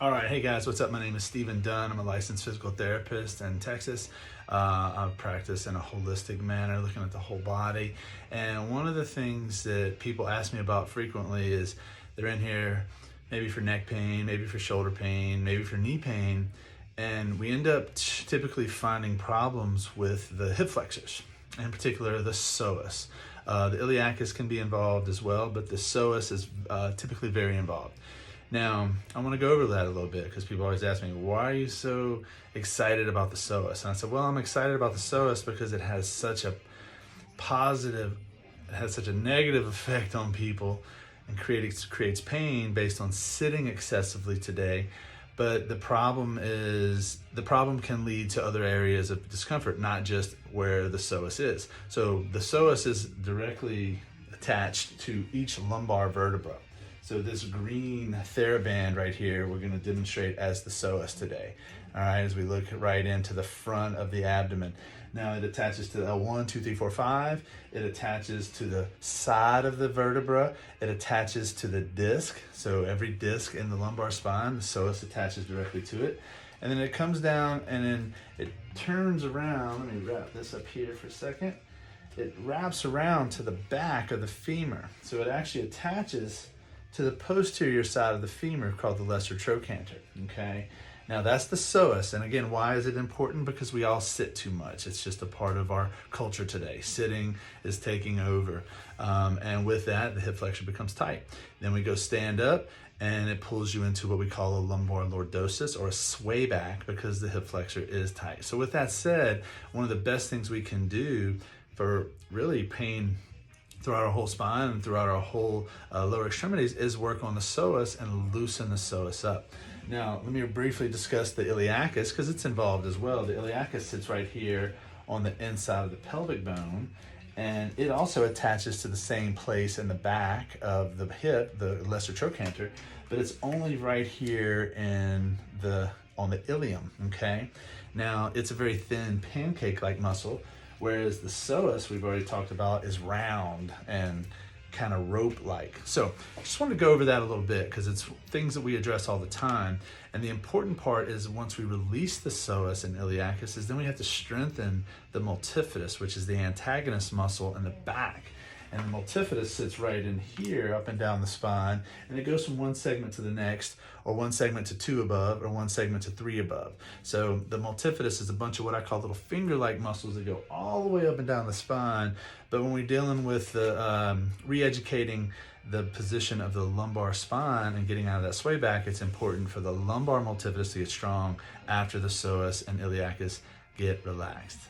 All right, hey guys, what's up? My name is Dunn. I'm a licensed physical therapist in Texas. I practice in a holistic manner, looking at the whole body. And one of the things that people ask me about frequently is they're in here maybe for neck pain, maybe for shoulder pain, maybe for knee pain, and we end up typically finding problems with the hip flexors, in particular the psoas. The iliacus can be involved as well, but the psoas is typically very involved. Now, I want to go over that a little bit because people always ask me, why are you so excited about the psoas? And I said, well, I'm excited about the psoas because it has such a negative effect on people and creates pain based on sitting excessively today. But the problem can lead to other areas of discomfort, not just where the psoas is. So the psoas is directly attached to each lumbar vertebra. So this green TheraBand right here, we're going to demonstrate as the psoas today. All right, as we look right into the front of the abdomen. Now it attaches to L1, 2, 3, 4, 5. It attaches to the side of the vertebra. It attaches to the disc. So every disc in the lumbar spine, the psoas attaches directly to it. And then it comes down and then it turns around. Let me wrap this up here for a second. It wraps around to the back of the femur. So it actually attaches to the posterior side of the femur called the lesser trochanter, okay? Now that's the psoas, and again, why is it important? Because we all sit too much. It's just a part of our culture today. Sitting is taking over, and with that, the hip flexor becomes tight. Then we go stand up, and it pulls you into what we call a lumbar lordosis or a sway back because the hip flexor is tight. So with that said, one of the best things we can do for really pain throughout our whole spine and throughout our whole lower extremities is work on the psoas and loosen the psoas up. Now, let me briefly discuss the iliacus because it's involved as well. The iliacus sits right here on the inside of the pelvic bone, and it also attaches to the same place in the back of the hip, the lesser trochanter, but it's only right here on the ilium, okay? Now, it's a very thin pancake-like muscle, whereas the psoas, we've already talked about, is round and kind of rope-like. So I just want to go over that a little bit because it's things that we address all the time. And the important part is once we release the psoas and iliacus is then we have to strengthen the multifidus, which is the antagonist muscle in the back. And the multifidus sits right in here, up and down the spine, and it goes from one segment to the next, or one segment to 2 above, or one segment to 3 above. So the multifidus is a bunch of what I call little finger-like muscles that go all the way up and down the spine. But when we're dealing with the re-educating the position of the lumbar spine and getting out of that sway back, it's important for the lumbar multifidus to get strong after the psoas and iliacus get relaxed.